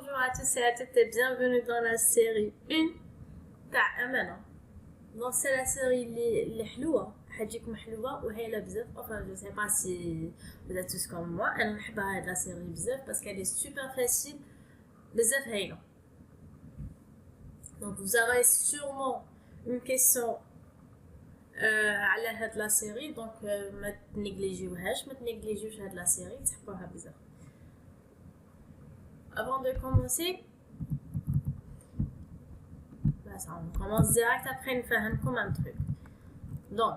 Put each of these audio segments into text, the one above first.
Bonjour à tous et à toutes et bienvenue dans la série 1 تاع أمانة. Donc c'est la série اللي حلوة حتجيكم حلوة وهايلة بزاف. Enfin je sais pas si vous êtes tous comme moi. أنا نحبها هاد la série بزاف parce qu'elle est super facile بزاف هايلة. Donc vous aurez sûrement une question على هاد la série. Donc ما تنيجليجيوهاش هاد la série تحبوها بزاف. Avant de commencer, on commence direct après une faire comme un truc. Donc,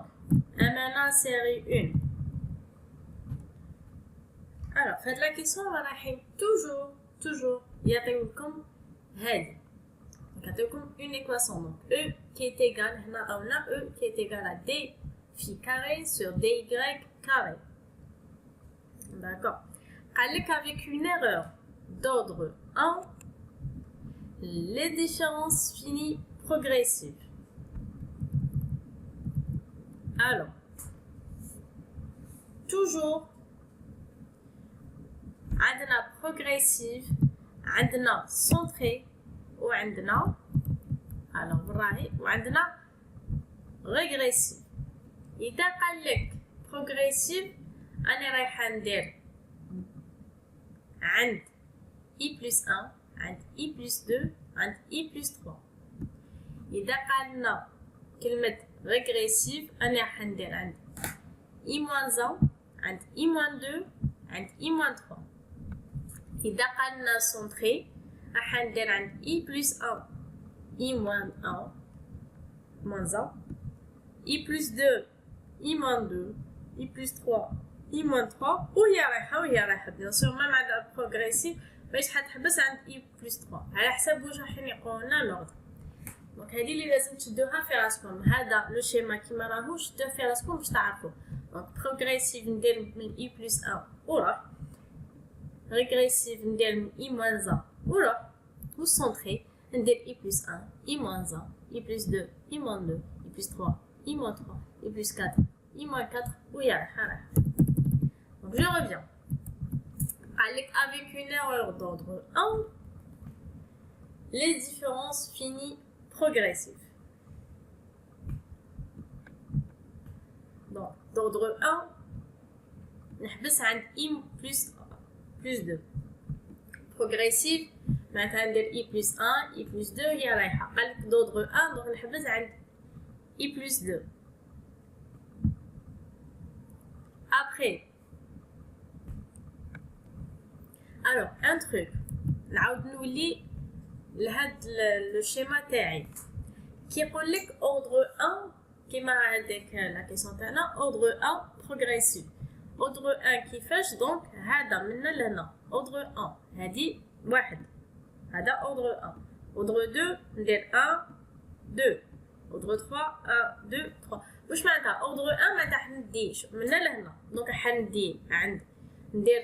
maintenant série 1. Alors, faites la question, on va toujours, يعطيوكم هذه. Donc, يعطيوكم une équation. Donc, E qui est égal, on a E qui est égal à D phi carré sur DY carré. D'accord. Avec une erreur d'ordre 1, les différences finies progressives. Alors, toujours, عندنا progressive, عندنا centré, وعندنا alors بالراهي وعندنا régressive. إذا قال لك progressive أنا رايحة ندير عند I plus 1, عند I plus 2, عند I plus 3. إذا قالنا كلمة régressive أنا راح ندير عند I moins 1, عند I moins 2, عند I moins 3. إذا قالنا centré راح ندير عند I plus 1, I moins 1, moins 1, I plus 2, I moins 2, I plus 3, I moins 3 وهي رايحة bien sûr même عند progressive باش حتحبس عند اي بلس 3 على حسب واش رايحين يقولوا لنا لوغد. دونك هذه اللي لازم تشدوها في راسكم. هذا لو شيما كيما راهوش شدوه في راسكم باش تعرفوا. دونك بروغريسيف ندير من اي بلس 1 وروح، ريغريسيف ندير من اي موان 1 وروح، و سونطري ندير اي بلس 1 اي موان 1 اي بلس 2 اي موان 2 اي بلس 3 اي موان 3 اي بلس 4 اي موان 4 وهي رايحه. دونك جو ريفيان. Avec une erreur d'ordre 1, les différences finies progressives. Donc, d'ordre 1, نحبس عند I plus 2. Progressive, معناتها ندير I plus 1, I plus 2 هي رايحة. قالك d'ordre 1, donc نحبس عند I plus 2. Après, alors un truc نعاود نولي لهاد لو شيما تاعي كيقول لك ordre 1 كيما هذيك لا كيسيون تاعنا ordre 1 progressif. ordre 1 كيفاش؟ دونك هذا من لهنا ordre 1 هادي واحد، هذا ordre 1. ordre 2 ندير 1 2 ordre 3 1 2 3. واش معناتها ordre 1 معناتها حنديش من لهنا، دونك حندي عند ندير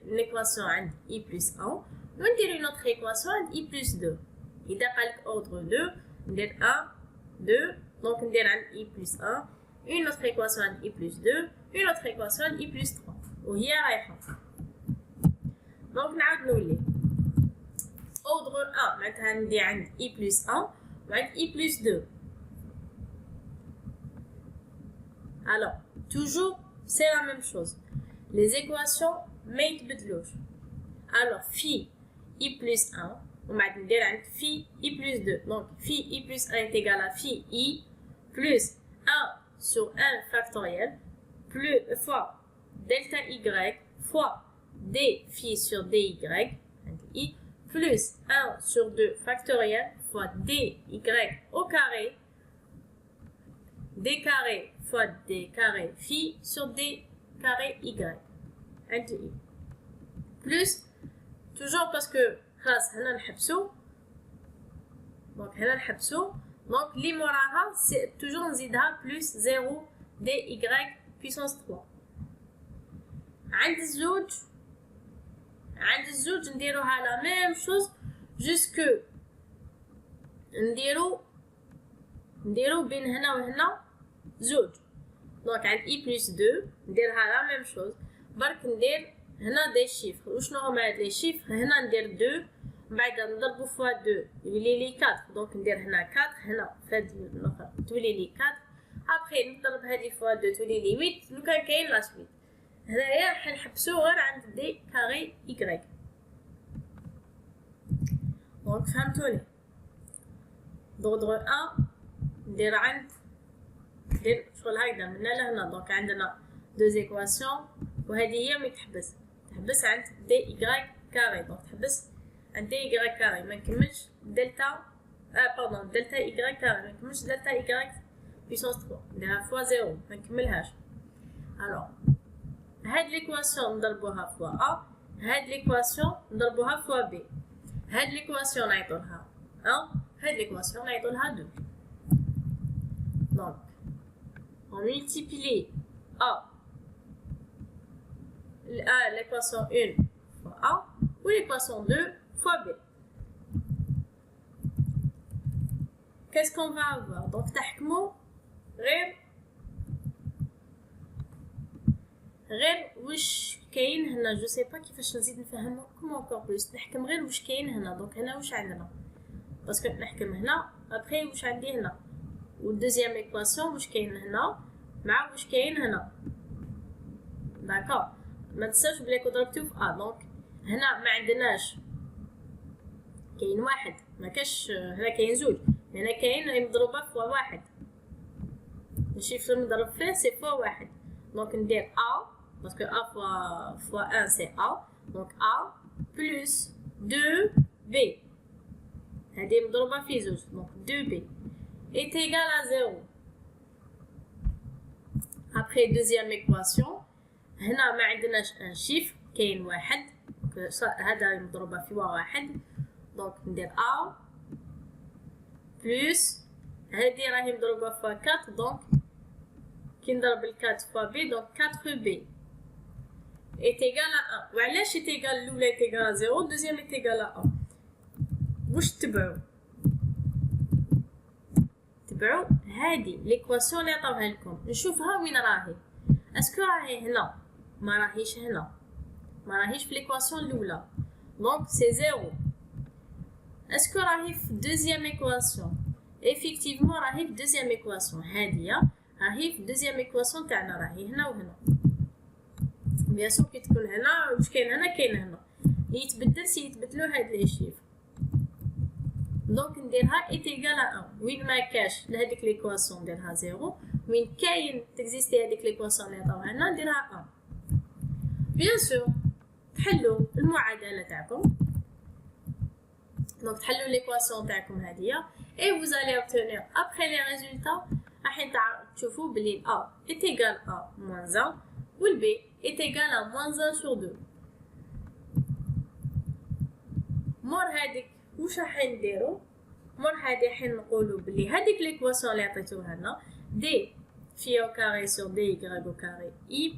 l'équation عند I plus 1 وندير une autre équation عند I plus 2. إذا قالك ordre 2 ندير 1 2 دونك ندير عند I plus 1 une autre équation عند I plus 2 une autre équation عند I plus 3 وهي رايحة. دونك نعاود نولي ordre 1 معناتها ندير عند I plus 1 وعند I plus 2. Alors toujours c'est la même chose. Les équations ما يتبدلوش. alors phi I plus 1 وبعد ندير عند phi I plus 2. donc phi I plus 1 est égal à phi I plus 1 sur 1 factoriel plus fois delta Y fois d phi sur dy I plus 1 sur 2 factoriel fois dy au carré d carré fois d carré phi sur d carré y عند I plus toujours parce que خلاص هنا نحبسو. دونك هنا نحبسو دونك لي موراها سي توجور نزيدها بلس 0 دي y puissance 3. عند الزوج نديروها لا ميم شوز جوسكو نديرو بين هنا وهنا زوج. دونك عند I plus 2 نديرها لا ميم شوز برك ندير هنا دي شيفر. وشنو هما هاد لي شيفر؟ هنا ندير 2 بعد نضربو فوا 2 يولي لي 4 دونك ندير هنا 4 هنا فهاد الاخر تولي لي 4 ابخي نضرب هادي فوا 2 تولي لي 8 لو كان كاين لا سويت هنايا حنحبسو غير عند دي كاري y دونك فهمتوني ضغط 1 ندير عند ندير شغل هكذا من هنا لهنا دونك عندنا دو زيكواسيون وهذه هي ملي تحبس عند دي y كاري دونك تحبس عند دي y كاري ما نكملش دلتا باردون دلتا y كاري ما نكملش دلتا y بيسونس 3 نديرها فوا 0 ما نكملهاش الوغ هاد ليكواسيون نضربوها فوا ا هاد ليكواسيون نضربوها فوا بي هاد ليكواسيون نعيطولها 1 هاد ليكواسيون نعيطولها 2 دونك on multiplie a l'équation 1 fois a ou l'équation 2 fois b. Qu'est-ce qu'on va avoir? Donc تحكموا غير واش كاين هنا جو سي با كيفاش نزيد نفهمكم encore بلوس نحكم غير واش كاين هنا دونك هنا واش عندنا باسكو نحكم هنا ابري واش عندي هنا والدوزيام ايكواسيون واش كاين هنا مع واش كاين هنا داكور ما تنساوش بلي كو ضربتو في ا دونك هنا ما عندناش كاين واحد ما كاش هنا كاين زوج هنا كاين مضروبه فوا واحد ماشي في المضرب فيه سي فوا واحد دونك ندير ا باسكو ا فوا 1 سي ا دونك ا بلس 2 بي هادي مضروبه في زوج دونك 2 بي est égal à 0. Après deuxième équation, هنا ما عندناش un chiffre كاين واحد هذا مضروبه في واحد دونك ندير a بلس هذه راهي مضروبه في 4 دونك كي نضرب ال 4 فوا بي دونك 4 بي est égal à 1 وعلاش est égal الاولى est égal à 0 الدوزيام est égal à 1 واش تبعوا هادي ليكواسيون اللي عطاوها لكم نشوفها وين راهي اسكو راهي هنا ما راهيش هنا ما راهيش في ليكواسيون الاولى دونك سي زيرو اسكو راهي في دوزيام ايكواسيون ايفيكتيفمون راهي في دوزيام ايكواسيون هاديه راهي في دوزيام ايكواسيون تاعنا راهي هنا وهنا بيان سور كي تكون هنا واش كاين هنا كاين هنا يتبدل يتبدلوا هاد لي شيف دونك نديرها ايت ايغال ا 1 وين ما كاش لهاديك ليكواسيون نديرها 0 وين كاين تكزيستي هذيك ليكواسيون اللي عطاوها لنا نديرها 1 بيان سور تحلوا المعادله تاعكم دونك تحلوا ليكواسيون تاعكم هذه اي vous allez obtenir après les résultats راح تشوفوا بلي a est égal à moins 1 وال b est égal à moins 1 sur 2 مور هذيك واش راح نديرو مور هادي حين نقولوا بلي هذيك ليكواسيون اللي عطيتوها لنا دي في او كاري سور دي y او كاري اي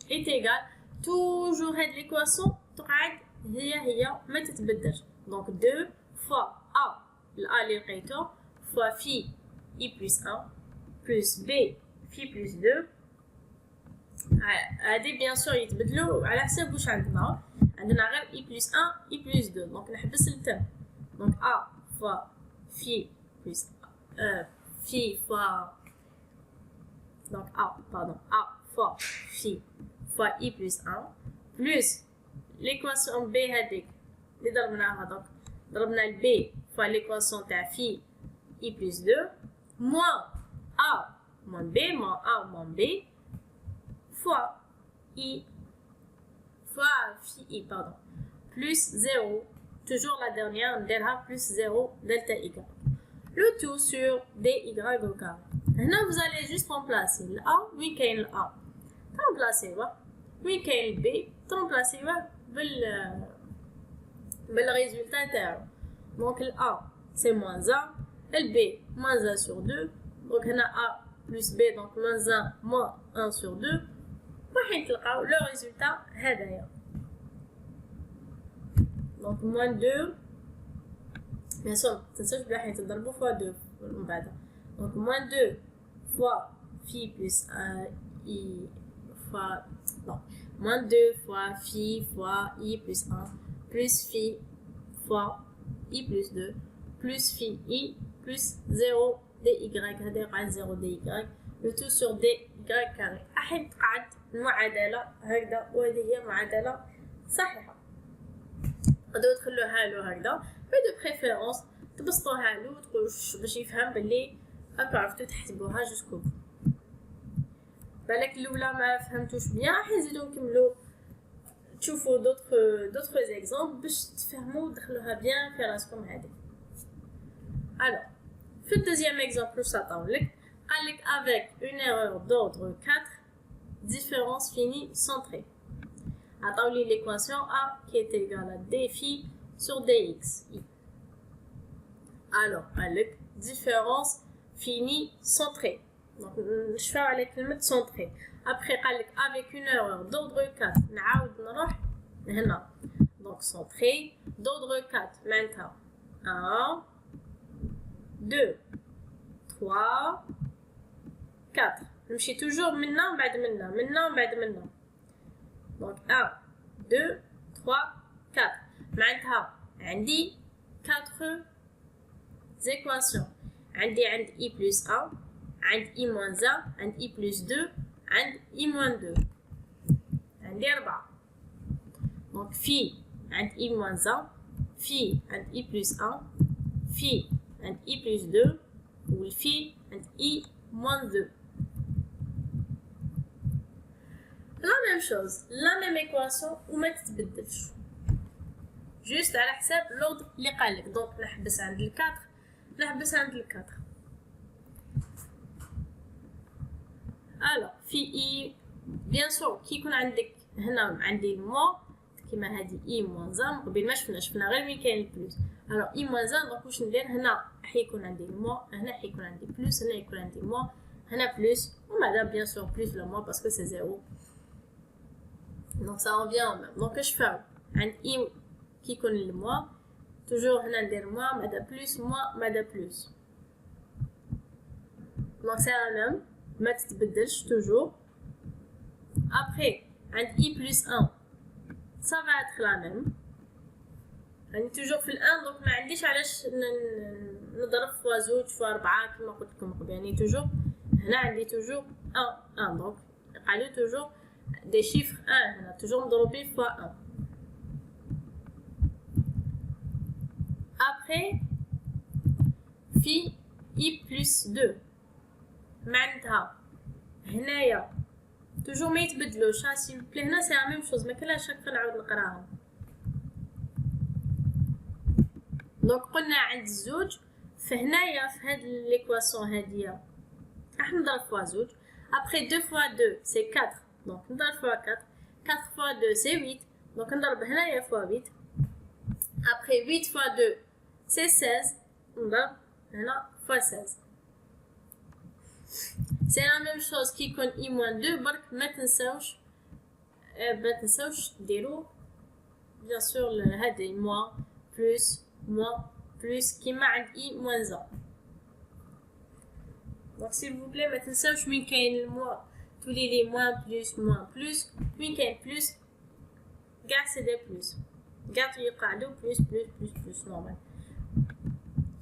est égal toujours هاد ليكواسيون تقعد هي ما تتبدلش دونك 2 فوا a ال a اللي لقيتو فوا في i بلس 1 بلس b في بلس 2 هادي بيان سور يتبدلوا على حسب واش عندنا غير i بلس 1 i بلس 2 دونك نحبس التم donc a fois phi plus phi fois donc a fois phi fois i plus 1 plus l'équation b هذيك اللي ضربناها دونك ضربنا ال b fois l'équation تاع phi i plus 2 moins a moins b moins a moins b fois i fois phi i pardon plus 0 toujours la dernière, نديرها plus 0 delta y. Le tout sur dy au carré. Maintenant, vous allez juste remplacer le a, وين كاين ال a. remplacer وين كاين ال b, remplacer بالريزولتا تاعو. Donc le a c'est moins 1, le b moins 1 sur 2. Donc هنا a plus b donc moins 1 moins 1 sur 2. وحين تلقاو le résultat هذايا. Donc moins 2 bien sûr تنساوش بلي راح يتضربوا فوا 2 من بعد donc moins 2 fois phi plus i fois non moins 2 fois phi fois i plus 1 plus phi fois i plus 2 plus phi i plus 0 dy هذا يقعد 0 dy le tout sur dy carré. راح تقعد المعادلة هكذا وهذه هي معادلة صحيحة. تقدروا تخلوها له هكذا دو بريفيرونس تبسطوها له تقولوا باش يفهم باللي هاكا عرفتوا تحسبوها جوسكو. بالك الاولى ما فهمتوش بيان راح نزيدو نكملو تشوفوا دوطخ زيكزامبل باش تفهموا دخلوها بيان في راسكم هذه. الو في الدوزيام اكزامبل واش عطاولك قالك avec une erreur d'ordre 4 différence finie centrée. عطاولي l'équation A qui est égale à d phi sur dx. Alors قالك différence finie centrée. Donc نشفاو على كلمة centrée. Après قالك avec une erreur d'ordre 4 نعاود نروح هنا. Donc centrée d'ordre 4 معناتها 1 2 3 4 نمشي توجور منا بعد منا بعد منا. Donc 1 2 3 4 معناتها عندي 4 équations. عندي عند i plus 1 عند i moins 1 عند i plus 2 عند i moins 2 عندي 4. Donc phi عند i moins 1 phi عند i plus 1 phi عند i plus 2 والphi عند i moins 2. La même chose, la même équation وما تتبدلش juste على حساب l'ordre اللي قالك. donc نحبس عند الكاتر نحبس عند الكاتر. alors في i bien sûr كي يكون عندك هنا عندي الموا كيما هذه i moins 1 قبل ما شفنا غير وين كاين البلوس. alors i moins 1 دونك واش ندير هنا حيكون عندي الموا هنا حيكون عندي بلوس هنا يكون عندي موا هنا بلوس وماذا bien sûr plus le moins parce que c'est 0. donc ça revient au même. donc اش فاو عند i كي يكون الموا toujours هنا ندير موا ماذا بلوس موا ماذا بلوس. donc c'est la même ما تتبدلش toujours. après عند i plus 1 ça va être la même يعني toujours في الان. donc ما عنديش علاش نضرب فوا زوج فوا 4 كما قلت لكم قبل. يعني toujours هنا عندي toujours 1 donc قالوا toujours des chiffres 1 هنا toujours مضروبين fois 1. après في i plus 2 معناتها هنايا toujours ما يتبدلوش. s'il vous plaît هنا c'est la même chose ما كاينلاش هكا نعاود نقراهم. donc قلنا عند الزوج فهنايا في هاد ليكواسيون هادية راح نضرب فوا زوج. après 2 fois 2 c'est 4 donc نضرب فوا 4 4 fois 2 c'est 8 donc نضرب هنايا فوا 8. après 8 fois 2 c'est 16 نضرب هنا فوا 16. c'est la même chose كي يكون i moins 2 برك ما تنساوش ديروا bien sûr هذه moins plus كيما عند i moins 1. donc s'il vous plaît ما تنساوش وين كاين الموا تولي لي moins plus وين كاين plus كاع سي دي plus كاع يقعدوا plus نورمال.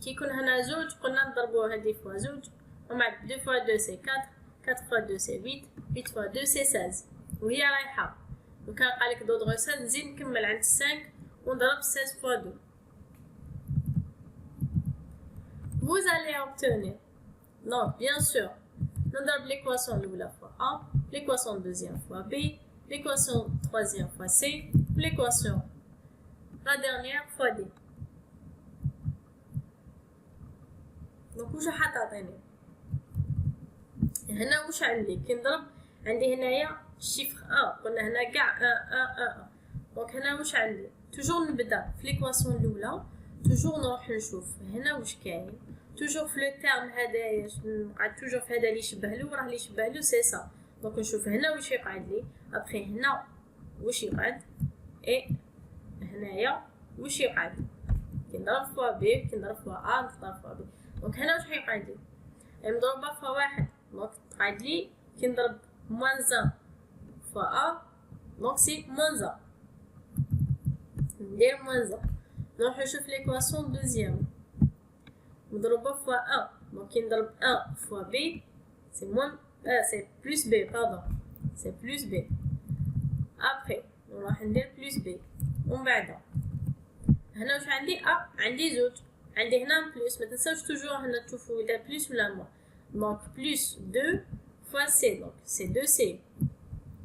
كي يكون هنا زوج قلنا نضربوا هذه فوا زوج ومن بعد 2 fois 2 c'est 4 4 fois 2 c'est 8 8 fois 2 c'est 16 وهي رايحه. وكان قالك دودغ 16 نزيد نكمل عند 5 ونضرب 16 fois 2. vous allez obtenir donc bien sûr نضرب l'équation الاولى fois a l'équation deuxième fois b l'équation troisième fois c l'équation la dernière fois d. donc واش راح تعطيني هنا واش عندي كي نضرب عندي هنايا شيفر 1 قلنا هنا كاع 1 دونك هنا واش عندي توجور نبدا في ليكواسيون الاولى توجور نروح نشوف هنا واش كاين توجور في لو تيرم هذايا نقعد توجور في هذا اللي يشبه له وراه اللي يشبه له سي سا. دونك نشوف هنا واش يقعد لي ابخي هنا واش يقعد اي هنايا واش يقعد كي نضرب فوا بي كي نضرب فوا ا نضرب فوا بي. دونك هنا واش يقعد لي مضروبه فوا واحد دونك تقعد لي كي نضرب moins 1 fois a donc c'est moins 1 ندير moins 1 نروح نشوف l'équation deuxième مضروبة fois 1 donc كي نضرب 1 fois b c'est moins c'est plus b pardon c'est plus b après نروح ندير plus b ومن بعد هنا واش عندي عندي زوج عندي هنا بلس ما تنساوش توجور هنا تشوفوا اذا بلس ولا موان donc plus 2 fois c donc c'est 2c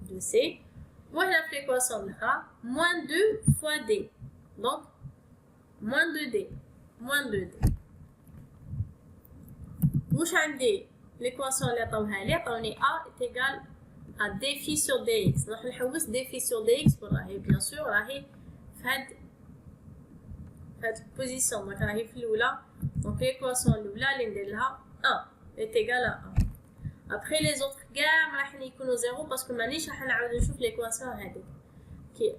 2c وهنا في l'équation الاخرى moins 2 fois d donc moins 2d moins 2d واش عندي l'équation اللي عطاوها لي عطاوني a est égal à d phi sur dx نروح نحوس d phi sur dx وراهي بيان سور راهي في هاد البوزيسيون دونك راهي في الاولى دونك l'équation الاولى اللي ندير لها 1 est égal à 1 après les autres كاع ما راح يكونوا زيرو باسكو مانيش راح نعاود نشوف l'équation هذيك كي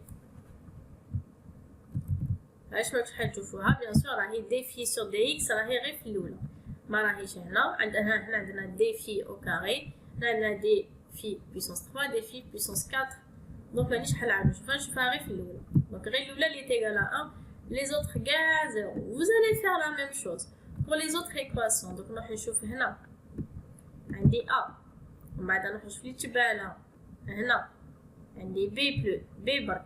علاش ماكش حال تشوفوها بيان سور راهي d phi sur dx راهي غير في الاولى ما راهيش هنا عندنا دي في او كاري عندنا دي في بويسونس 3 دي في بويسونس 4 دونك مانيش حنلعب نشوفها غير في الاولى دونك غير الاولى اللي تيغال 1 لي زوتر كاع زيرو vous allez faire la même chose pour les autres équations دونك نروح نشوف هنا عندي a ومن بعد نروح نشوف لي تبع لها هنا عندي بي بلو بي برك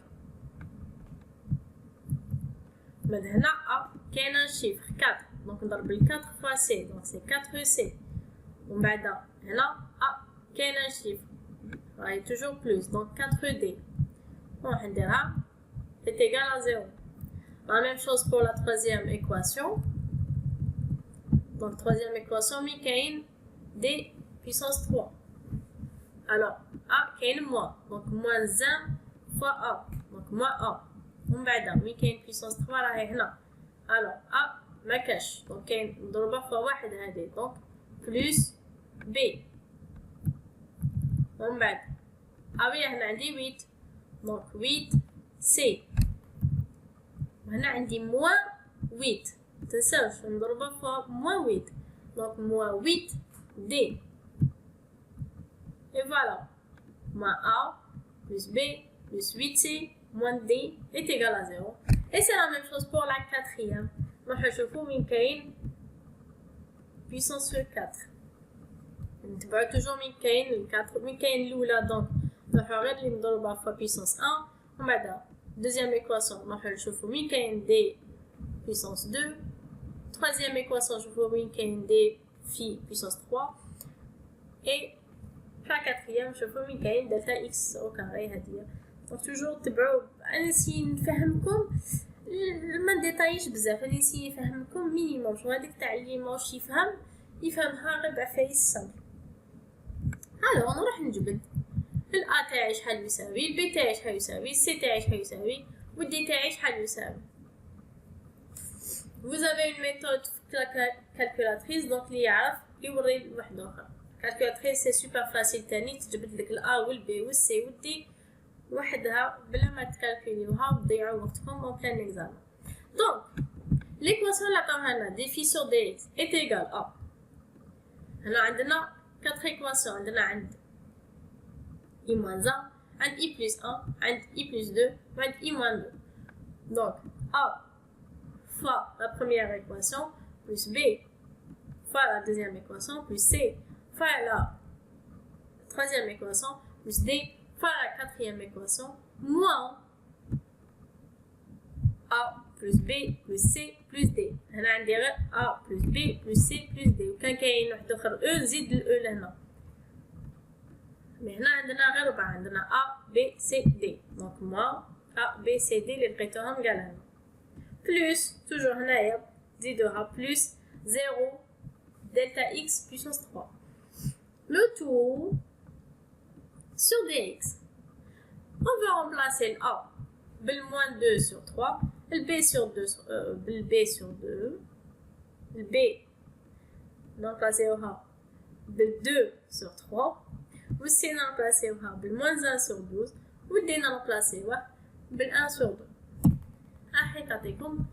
من هنا a كاين شيفر 4 donc نضرب 4 fois c donc c'est 4c ومن بعد هنا a كاين un chiffre راهي toujours plus donc 4d نروح نديرها est égal à 0 la même chose pour la troisième équation donc troisième équation mais كاين d puissance 3 alors a كاين moins donc moins 1 fois a donc moins a ومن بعد مي كاين puissance 3 راهي هنا alors a ما كاش دونك كاين نضربها فوا واحد هادي دونك بلس بي ومن بعد اوي هنا عندي 8 دونك 8 سي وهنا عندي موان 8 متنساوش نضربها فوا موان 8 دونك موان 8 دي et voilà moins a plus b plus 8c moins d est égal à 0 et c'est la même chose pour la quatrième نروح نشوفو وين كاين puissance sur 4 نتبعو توجور وين كاين 4 وين كاين الاولى دونك نروحو غير اللي نضربها فوا puissance 1 ومن بعد deuxième équation نروحو نشوفو وين كاين d puissance 2 troisième équation نشوفو وين كاين d phi puissance 3 et la quatrième نشوفو وين كاين delta x au carré هادية دونك توجور تبعو انا نسي نفهمكم ما نديطايش بزاف انا نسي نفهمكم مينيموم شو هذيك تاع اللي ماهوش يفهمها غير بعفايس سامبل الو نروح نجبد الA تاعي شحال يساوي الB تاعي شحال يساوي الC تاعي شحال يساوي والD تاعي شحال يساوي vous avez une méthode calculatrice donc اللي يعرف يوري واحد اخر calculatrice c'est super facile تاني تجبد لك الA والB والC والD وحدها بلا ما تكالكوليوها وتضيعوا وقتكم en plein examen donc l'équation اللي عطاوها لنا d phi sur dx est égal à هنا عندنا 4 équations عندنا عند i moins 1 عند i plus 1 عند i plus 2 وعند i moins 2 donc a fois la première équation plus b fois la deuxième équation plus c fois la troisième équation plus d fois la quatrième équation moins a plus b plus c plus d هنا عندي غير a plus b plus c plus d وكان كاين واحد اخر e نزيد الاو لهنا مي هنا عندنا غير 4 عندنا a b c d دونك moins a b c d اللي لقيتوهم كاع لهنا بلس توجور هنايا نزيدوها بلس 0 delta x puissance 3 le tout sur dx. On va remplacer le A le moins 2 sur 3, le B sur 2, le B sur 2, le B remplacer au A le 2 sur 3, le C remplacer au A le moins 1 sur 12, le D remplacer au A le 1 sur 2. راح تعطيكم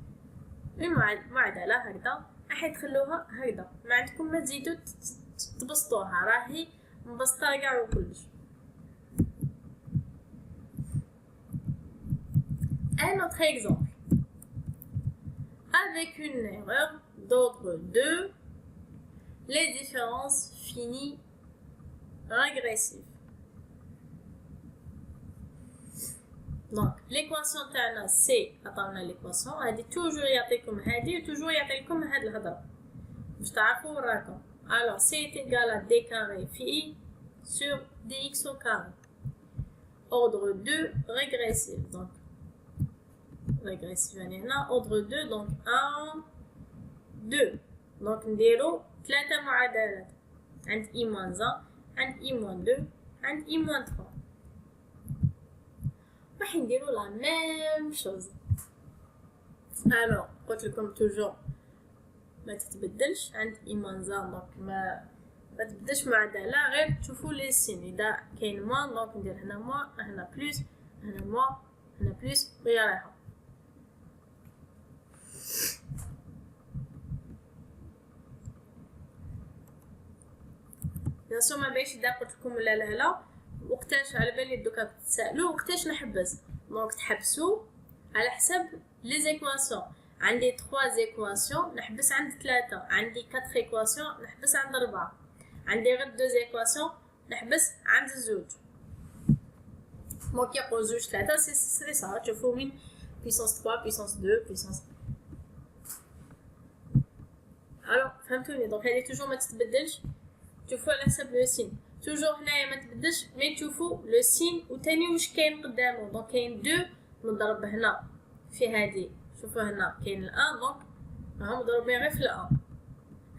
المعادلة هكذا راح تخلوها هكذا ما عندكم ما تزيدوا تبسطوها راهي مبسطة كاع وكلش. Un autre exemple. avec une erreur d'ordre 2, les différences finies régressives. Donc l'équation تاعنا سي عطاونا l'équation هذه toujours يعطيكم هذه وتوجور يعطيكم هاد الهضره باش تعرفوا وراكم. alors c est égal à d carré phi sur dx au carré ordre 2 régressif. donc régressif يعني هنا ordre 2 donc 1 2 donc نديرو 3 معادلات عند i moins 1 عند i moins 2 عند i moins 3 راح نديرو لا ميم شوز. الوغ قلت لكم توجور ما تتبدلش عند i moins 1 دونك ما تبدلش معادله غير تشوفوا لي سين اذا كاين موان دونك ندير هنا موان هنا بلس هنا موان هنا بلس وهي رايحه. بيان ما باش اذا قلت لكم لا وقتاش على بالي دوكا تسالوا وقتاش نحبس دونك تحبسوا على حسب لي زيكواسيون. عندي 3 زيكواسيون نحبس عند 3 عندي 4 ايكواسيون نحبس عند 4 عندي غير 2 زيكواسيون نحبس عند الزوج. دونك يقول زوج 3 سي صا تشوفوا من puissance 3 puissance 2 puissance. الو فهمتوني. دونك هذه توجور ما تتبدلش تشوفوا على حسب لو سين توجور هنايا ما تبدلش مي تشوفوا لو سين وثاني واش كاين قدامه. دونك كاين 2 نضرب هنا في هذه شوفوا هنا كاين الان دونك راهم مضروبين غير في الان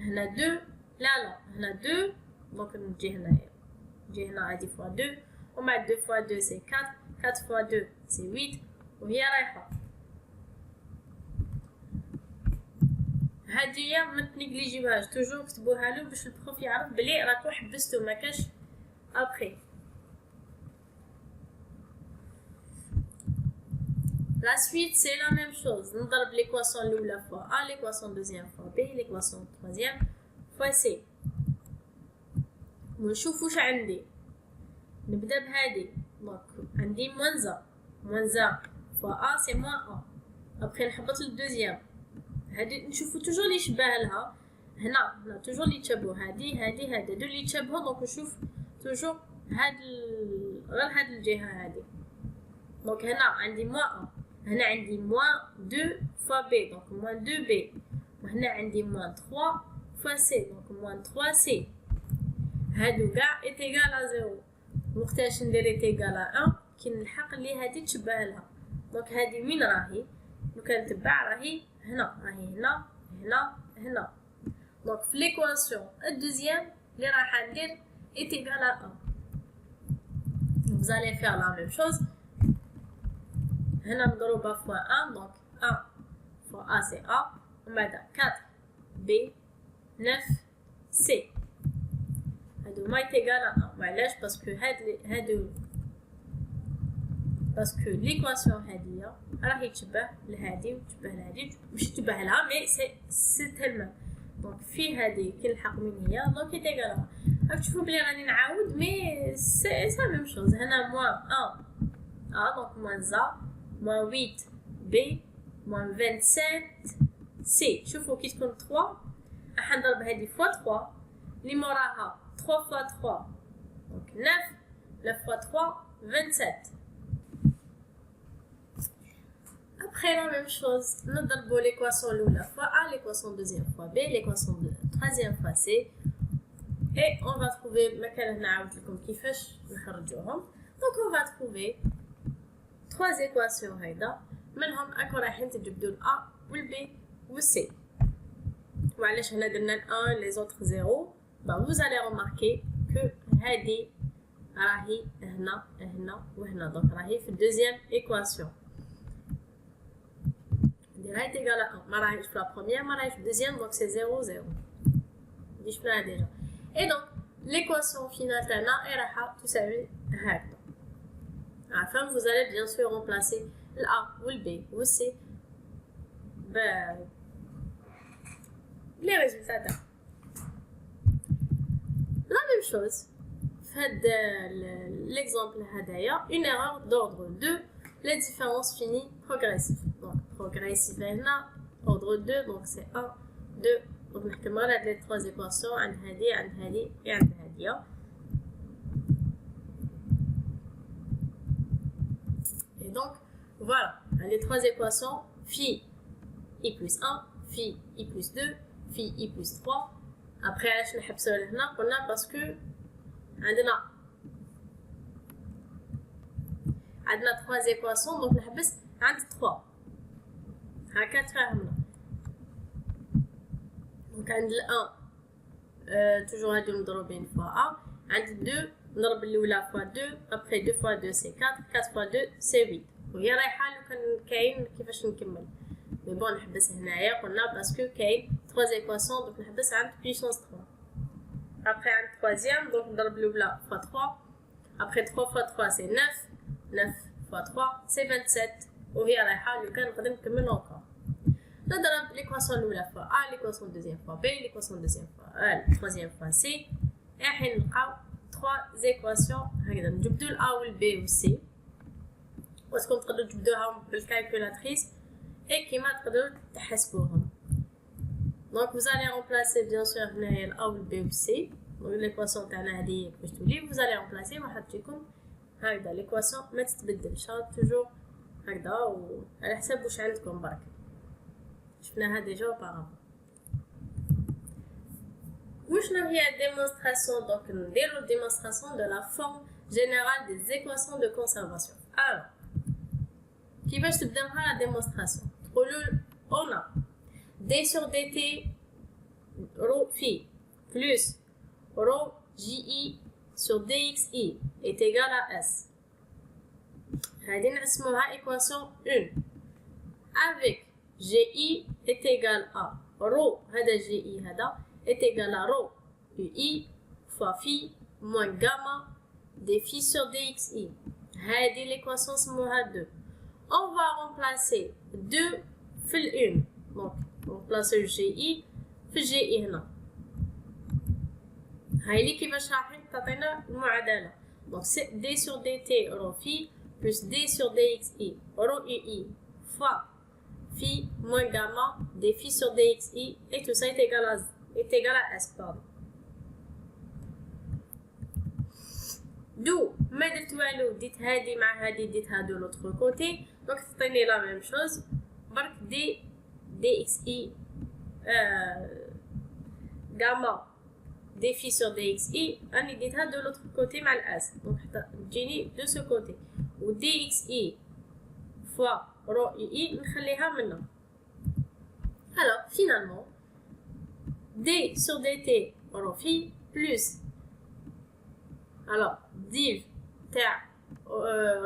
هنا 2 لا هنا 2 دونك نجي هنايا نجي هنا عادي فوا 2 ومع 2 فوا 2 سي 4 4 فوا 2 سي 8 وهي رايحه. هادية ما تنيجليجيوهاش توجور كتبوها له باش البروف يعرف بلي راكو حبستو ما كاش ابخي. La suite c'est la même chose. نضرب l'équation الاولى fois a l'équation deuxième fois b l'équation troisième fois c ونشوف واش عندي. نبدا بهادي دونك عندي moins a fois a c'est moins a ابخي نحبط للدوزيام هادي نشوفو توجور لي يشبه لها هنا توجور لي يتشابهوا هادي هادو اللي يتشابهوا دونك نشوف توجور غير هاد الجهه هادي. دونك هنا عندي موان هنا عندي موان 2 فوا بي دونك موان 2 بي وهنا عندي موان 3 فوا سي دونك موان 3 سي. هادو كاع ايتيغال ا زيرو. وقتاش ندير ايتيغال ا 1 كي نلحق لي هادي تشبه لها. دونك هادي وين راهي لو كان تبع راهي هنا هنا. دونك في ليكواسيون الدوزيام اللي راح ندير ايتيغال ا 1 vous allez faire la même chose هنا مضروبه فوا 1 دونك 1 فوا a c'est a ومن بعد 4 b 9 c هادو ما ايتيغال ا 1 معلاش باسكو هادو باسكو ليكواسيون هاديه راهي تشبه لهادي وتشبه لهادي مش تشبه لها مي سي تالمون. دونك في هادي كي نلحق من هي دونك ايتيغال راك تشوفوا بلي راني نعاود مي سي سا ميم شوز. هنا موان 1 دونك موان زا موان 8 بي موان 27 سي. شوفوا كي تكون 3 راح نضرب هادي فوا 3 اللي موراها 3 فوا 3 دونك 9 9 فوا 3 27. Après la même chose, nous donnons l'équation l'oula fois A, l'équation deuxième fois B, l'équation troisième fois C, et on va trouver donc on va trouver 3 équations هيدا منهم راكو رايحين تجبدوا ال A وال B وال C. وعلاش هنا درنا ال 1 les autres 0 vous allez remarquer que هادي راهي هنا وهنا دونك راهي في الدوزيام équation. est égal à 1. Marais pour la première, marais pour la deuxième, donc c'est 0, 0. Je fais déjà. Et donc, l'équation finale est tout ça. À la fin, vous allez bien sûr remplacer le A ou le B ou le C. Les résultats. La même chose. Faites l'exemple d'ailleurs, une erreur d'ordre 2, les différences finies progressives. Donc, progressive هنا ordre 2 donc c'est 1 2 donc نحكم على هاد لي 3 équations عند هادي عند هادي عند هادي. Et donc voilà les 3 équations phi i plus 1 phi i plus 2 phi i plus 3. Après علاش نحبسوا لهنا قلنا باسكو عندنا 3 équations donc نحبس عند 3 هكا تفاهمنا. donc عند ال 1 toujours هادو مضروبين فوا 1 عند 2 نضرب الاولى فوا 2 après 2 fois 2 c'est 4 4 fois 2 c'est 8 وهي رايحه لو كان كاين كيفاش نكمل مي بون نحبس هنايا قلنا باسكو كاين 3 équations donc نحبس عند puissance 3 après عند troisième donc نضرب الاولى فوا 3 après 3 fois 3 c'est 9 9 fois 3 c'est 27 وهي رايحه لو كان نقدر نكمل encore. نضرب l'équation الاولى فوا a l'équation deuxième fois b l'équation deuxième fois a troisième fois c راح نلقاو 3 équations هكذا نجبدو ال a و ال b و c واسكم تقدروا تجبدوها بالكالكولاتريس et كيما تقدروا تحسبوهم. donc vous allez remplacer bien sûr هنايا ال a و ال b و c donc l'équation تاعنا هذه كيفاش تولي vous allez remplacer واحد فيكم هكذا l'équation ما تتبدلش توجور هكذا وعلى حسب واش عندكم برك شفناها ديجا auparavant. وشنو هي démonstration donc نديرو démonstration de la forme générale des équations de conservation. alors كيفاش تبداوها la démonstration تقولوا on a d sur dt rho phi plus rho ji sur dxi est égal à s. هذه نقسموها équation 1 avec gi est égal à rho هذا gi هذا est égal à rho ui fois phi moins gamma des phi sur dxi. هذه l'équation نسموها 2. on va remplacer 2 في ال 1 donc on remplace gi في gi هنا. هاي اللي كيفاش راح تعطينا المعادله donc c'est d sur dt rho phi plus d sur dxi rho ui fois phi moins gamma des phi sur dxi et tout ça est égal à s pardon. d'où ما درت والو ديت هادي مع هادي ديت هادو l'autre côté donc تعطيني la même chose برك d dxi gamma des phi sur dxi راني ديتها de l'autre côté مع الاس donc حتى تجيني de ce côté و dxi fois rho ui نخليها منا. alors finalement d sur dt rho phi plus alors div تاع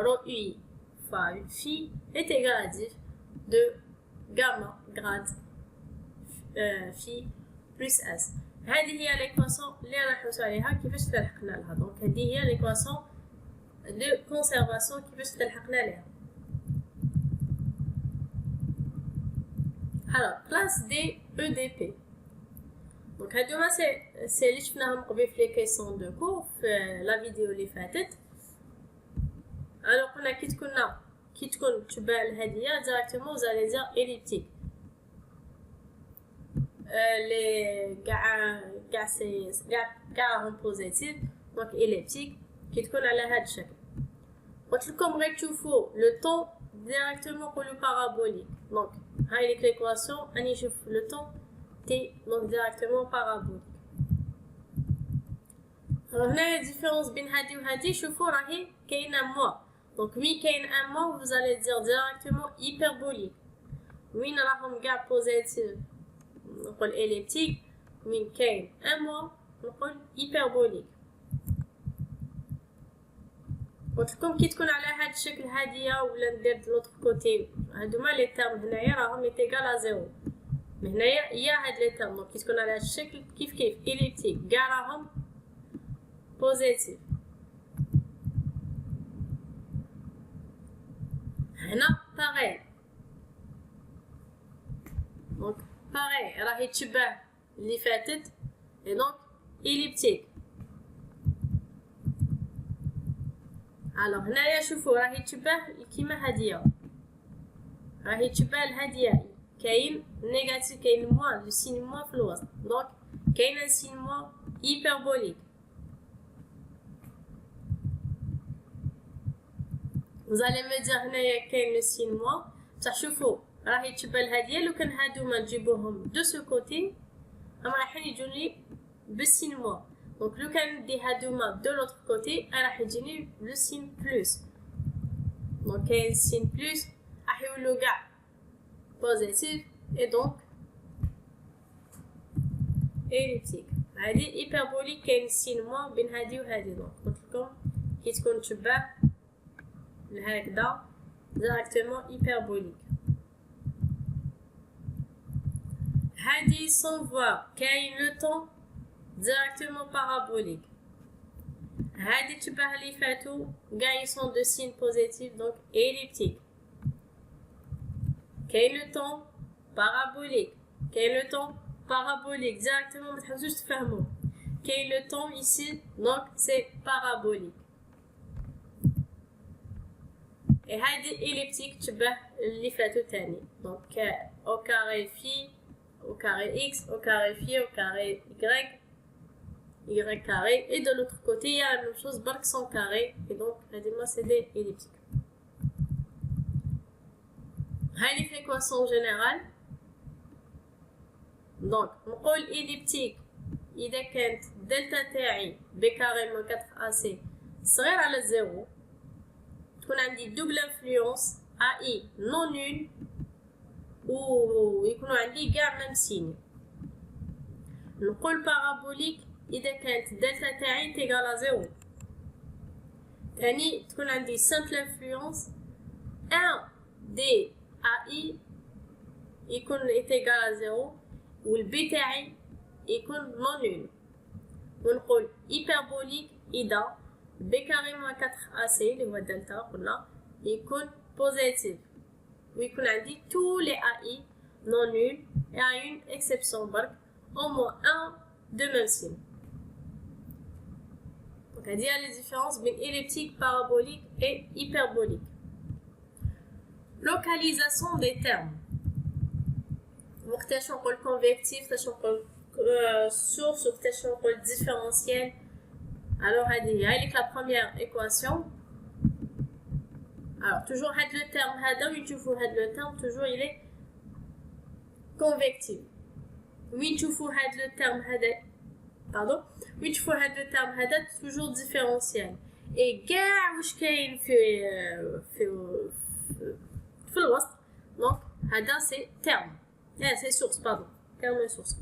rho ui fois phi est égal à div de gamma grade phi plus s. هذه هي l'équation اللي راح نوصل عليها كيفاش تلحقنا لها. دونك هذه هي l'équation de conservation كيفاش تلحقنا لها. alors classe D EDP دونك هادوما سي اللي شفناهم قبل في لي كيسيون دو كور في لا فيديو اللي فاتت. alors قلنا كي تكون تشبه الهديه ديريكتومون زالي دير إليبتيك لي كاع راهم بوزيتيف دونك إليبتيك كي تكون على هاد الشكل. قلت لكم غير تشوفوا لو طون ديريكتومون نقولوا بارابوليك دونك هاي ليك ليكواسيون راني نشوف لو طون تي دونك ديريكتومون بارابوليك. هنايا ديفيرونس بين هادي وهادي شوفوا راهي كاينه موا دونك وين كاين ان موا فوزالي دير ديريكتومون هيبربوليك وين راهم كاع بوزيتيف نقول إليبتيك وين كاين ان موا نقول هيبربوليك. قلتلكم كي تكون على هاد الشكل هاديه ولا ندير د لوطخ كوتي هادوما لي تيرم هنايا راهم ايتيغال ا زيرو هنايا هي هاد لي تيرم دونك كي تكون على هاد الشكل كيف إليبتيك كاع راهم بوزيتيف. هنا باغي دونك باغي راهي تشبه اللي فاتت اي دونك إليبتيك. الوغ هنايا شوفوا راهي تشبه كيما هاديه راهي تشبه الهاديه كاين négatif كاين moins le signe moins في الوسط donc كاين un signe moins hyperbolique. Vous allez me dire هنايا كاين le signe moins بصح شوفوا راهي تبان هادية لو كان هادوما نجيبوهم دو سو كوتي راهم رايحين يجوني بالسين موا دونك لو كان ندي هادوما دو لوتر كوتي راح يجيني لو سين بلوس دونك كاين سين بلوس راح يولو كاع بوزيتيف اي دونك إليبتيك. هادي ايبربوليك كاين سين موا بين هادي وهادي دونك قلتلكم كي تكون تشبه لهكدا ديريكتومون ايبربوليك. هادي sans voir كاين لو طون directement parabolique. هادي تشبه اللي فاتو كاع يسون دو سين بوزيتيف دونك elliptique. كاين لو طون parabolique كاين لو طون parabolique directement ما تحبسوش تفهموا كاين لو طون ici donc c'est parabolique. et هادي elliptique تشبه اللي فاتو تاني donc au carré phi au carré x, au carré phi, au carré y carré, et de l'autre côté il y a la même chose, barque sans carré, et donc moi c'est des elliptiques. هاي l'équation générale. Donc نقول elliptique إذا كانت دلتا تاعي b carré moins 4ac صغير على الزيرو تكون عندي double influence ai non nul ويكونوا عندي كاع ميم سين. نقول بارابوليك اذا كانت دلتا تاعي تيغالا زيرو ثاني تكون عندي سامبل انفلونس ان دي اي يكون تيغالا زيرو والبي تاعي يكون نون نول. ونقول هيبربوليك اذا بي كاري موان 4 ac اللي هو دلتا قلنا يكون بوزيتيف ويكون عندي tous les AI non nuls et à une exception برك au moins un de même signe. Donc هذه هي les différences بين elliptique, parabolique et hyperbolique. Localisation des termes. وقتاش نقول convectif, وقتاش نقول source, وقتاش نقول différentiel. Alors هذه هي la première équation. Alors, toujours le terme هذا وين تشوفوا هذا le terme toujours il est convectif. وين تشوفوا هذا le terme هذا pardon وين تشوفوا هذا le terme هذا toujours différentiel. et كاع واش كاين في الوسط donc هذا c'est terme. c'est source pardon terme et source.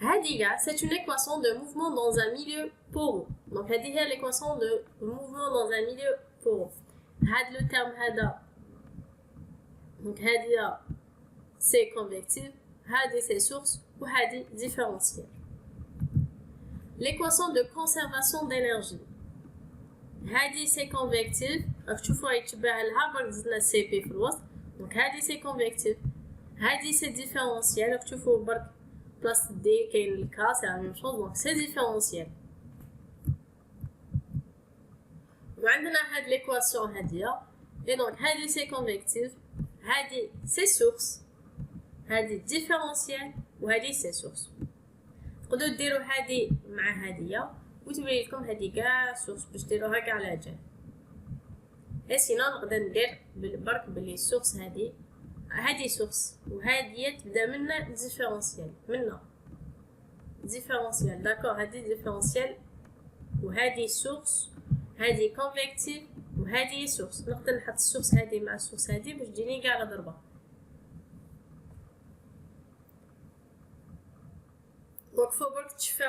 هذه كاع c'est une équation de mouvement dans un milieu poreux. donc هذه هي l'équation de mouvement dans un milieu poreux. هاد لو تيرم هذا دونك هادي سي كونفيكتيف هادي سي سورس وهادي ديفيرونسيال. ليكواسيون دو كونسيرفاسيون دينيرجي هادي سي كونفيكتيف راك تشوفوا يتشبه لها برك زدنا سي بي في الوسط دونك هادي سي كونفيكتيف هادي سي ديفيرونسيال راك تشوفوا برك بلاص دي كاين الكا سي لا ميم شوز دونك سي ديفيرونسيال. وعندنا هاد ليكواسيون هادية et donc هادي سي كونفيكتيف هادي سي سورس هادي ديفيرونسيال وهادي سي سورس. تقدروا ديروا هادي مع هادية وتبين لكم هادي كاع سورس باش ديروها كاع على جال. اي سينو نقدر ندير برك بلي السورس هادي سورس وهادي تبدا منا ديفيرونسيال داكور هادي ديفيرونسيال وهادي سورس هادي كونفيكتيف وهادي سورس. نقدر نحط السورس هادي مع السورس هادي باش تجيني كاع على ضربه. دونك فو برك تشوفوا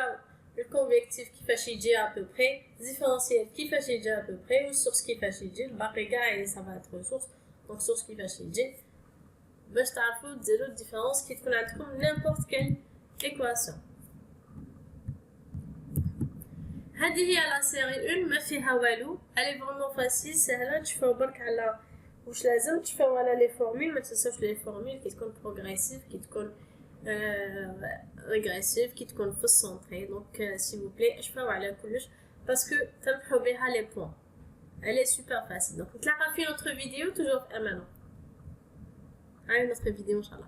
الكونفيكتيف كيفاش يجي ا بو بري ديفيرونسيال كيفاش يجي ا بو بري والسورس كيفاش يجي الباقي كاع سافا اتر سورس. دونك سورس كيفاش يجي باش تعرفوا ديروا الديفيرونس كي تكون عندكم نيمبورط كال ايكواسيون. هذه هي لا سيري 1 ما فيها والو الي فريمون فاسيل سهله تشوفوا برك على واش لازم تشوفوا على لي فورمول. ما تنساوش لي فورمول كي تكون بروغريسيف كي تكون ريغريسيف كي تكون في السونطري. دونك سي فو بلي اشوفوا على كلش باسكو تربحوا بها لي بوين. elle est super facile. donc نتلاقى في نوتر فيديو toujours في امانه. على نوتر فيديو ان شاء الله.